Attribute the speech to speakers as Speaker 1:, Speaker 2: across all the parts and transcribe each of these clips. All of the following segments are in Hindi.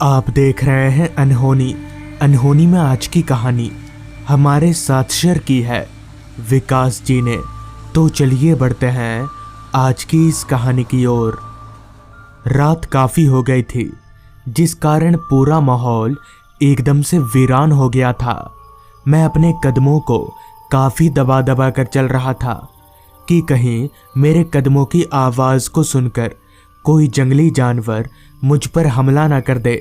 Speaker 1: आप देख रहे हैं अनहोनी। अनहोनी में आज की कहानी हमारे साथ शेयर की है विकास जी ने। तो चलिए बढ़ते हैं आज की इस कहानी की ओर। रात काफ़ी हो गई थी, जिस कारण पूरा माहौल एकदम से वीरान हो गया था। मैं अपने कदमों को काफ़ी दबा दबा कर चल रहा था कि कहीं मेरे कदमों की आवाज़ को सुनकर कोई जंगली जानवर मुझ पर हमला ना कर दे।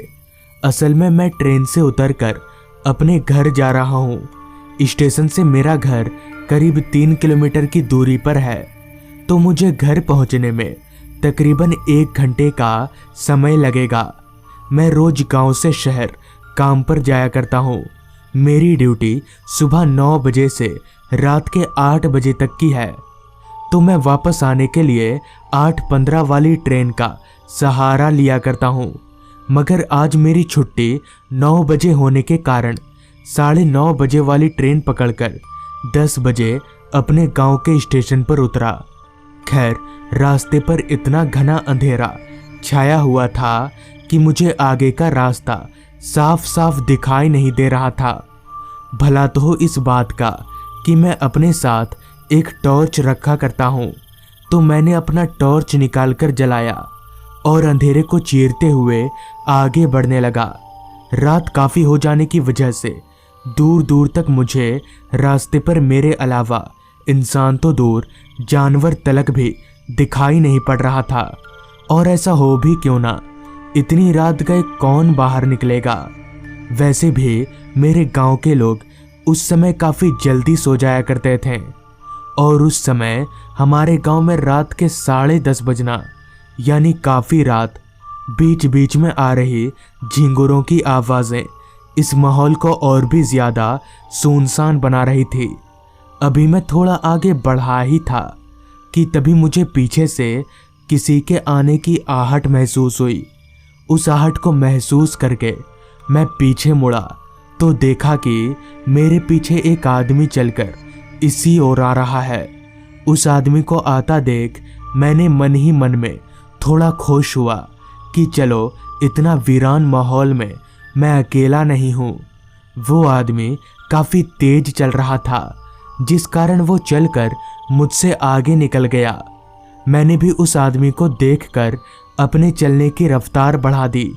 Speaker 1: असल में मैं ट्रेन से उतरकर अपने घर जा रहा हूँ। स्टेशन से मेरा घर करीब 3 किलोमीटर की दूरी पर है, तो मुझे घर पहुँचने में तकरीबन 1 घंटे का समय लगेगा। मैं रोज गांव से शहर काम पर जाया करता हूँ। मेरी ड्यूटी सुबह 9 बजे से रात के 8 बजे तक की है, तो मैं वापस आने के लिए 8:15 वाली ट्रेन का सहारा लिया करता हूँ। मगर आज मेरी छुट्टी 9 बजे होने के कारण 9:30 बजे वाली ट्रेन पकड़कर 10 बजे अपने गांव के स्टेशन पर उतरा। खैर, रास्ते पर इतना घना अंधेरा छाया हुआ था कि मुझे आगे का रास्ता साफ साफ दिखाई नहीं दे रहा था। भला तो हो इस बात का कि मैं अपने साथ एक टॉर्च रखा करता हूँ, तो मैंने अपना टॉर्च निकालकर जलाया और अंधेरे को चीरते हुए आगे बढ़ने लगा। रात काफ़ी हो जाने की वजह से दूर दूर तक मुझे रास्ते पर मेरे अलावा इंसान तो दूर जानवर तलक भी दिखाई नहीं पड़ रहा था। और ऐसा हो भी क्यों ना, इतनी रात गए कौन बाहर निकलेगा। वैसे भी मेरे गांव के लोग उस समय काफ़ी जल्दी सो जाया करते थे, और उस समय हमारे गांव में रात के 10:30 बजना यानी काफ़ी रात। बीच बीच में आ रही झिंगुरों की आवाज़ें इस माहौल को और भी ज़्यादा सुनसान बना रही थी। अभी मैं थोड़ा आगे बढ़ा ही था कि तभी मुझे पीछे से किसी के आने की आहट महसूस हुई। उस आहट को महसूस करके मैं पीछे मुड़ा तो देखा कि मेरे पीछे एक आदमी चलकर इसी ओर आ रहा है। उस आदमी को आता देख मैंने मन ही मन में थोड़ा खुश हुआ कि चलो, इतना वीरान माहौल में मैं अकेला नहीं हूँ। वो आदमी काफ़ी तेज चल रहा था, जिस कारण वो चलकर मुझसे आगे निकल गया। मैंने भी उस आदमी को देखकर अपने चलने की रफ्तार बढ़ा दी,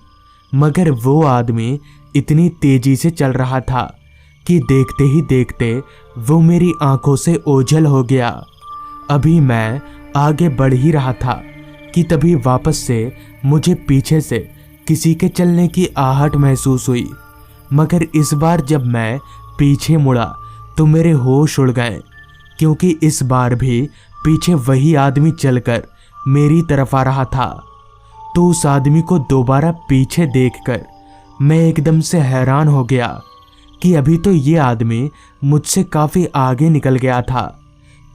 Speaker 1: मगर वो आदमी इतनी तेजी से चल रहा था कि देखते ही देखते वो मेरी आंखों से ओझल हो गया। अभी मैं आगे बढ़ ही रहा था कि तभी वापस से मुझे पीछे से किसी के चलने की आहट महसूस हुई। मगर इस बार जब मैं पीछे मुड़ा तो मेरे होश उड़ गए, क्योंकि इस बार भी पीछे वही आदमी चलकर मेरी तरफ आ रहा था। तो उस आदमी को दोबारा पीछे देखकर मैं एकदम से हैरान हो गया कि अभी तो ये आदमी मुझसे काफ़ी आगे निकल गया था,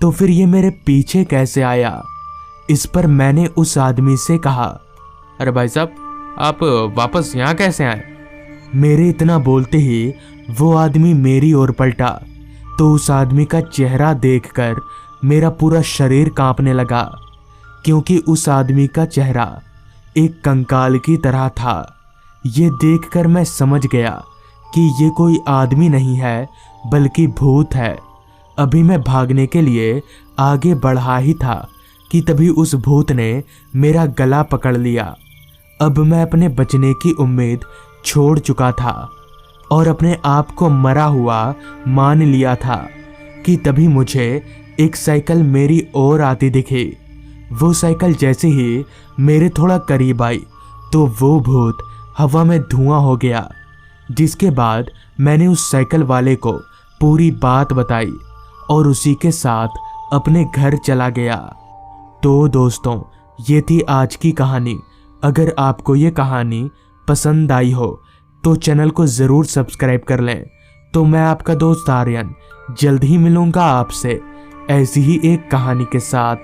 Speaker 1: तो फिर ये मेरे पीछे कैसे आया। इस पर मैंने उस आदमी से कहा,
Speaker 2: अरे भाई साहब, आप वापस यहाँ कैसे आए?
Speaker 1: मेरे इतना बोलते ही वो आदमी मेरी ओर पलटा, तो उस आदमी का चेहरा देखकर मेरा पूरा शरीर कांपने लगा, क्योंकि उस आदमी का चेहरा एक कंकाल की तरह था। ये देखकर मैं समझ गया कि ये कोई आदमी नहीं है बल्कि भूत है। अभी मैं भागने के लिए आगे बढ़ा ही था कि तभी उस भूत ने मेरा गला पकड़ लिया। अब मैं अपने बचने की उम्मीद छोड़ चुका था और अपने आप को मरा हुआ मान लिया था कि तभी मुझे एक साइकिल मेरी ओर आती दिखी। वो साइकिल जैसे ही मेरे थोड़ा करीब आई तो वो भूत हवा में धुआं हो गया, जिसके बाद मैंने उस साइकिल वाले को पूरी बात बताई और उसी के साथ अपने घर चला गया। तो दोस्तों, ये थी आज की कहानी। अगर आपको ये कहानी पसंद आई हो तो चैनल को ज़रूर सब्सक्राइब कर लें। तो मैं आपका दोस्त आर्यन जल्द ही मिलूँगा आपसे ऐसी ही एक कहानी के साथ।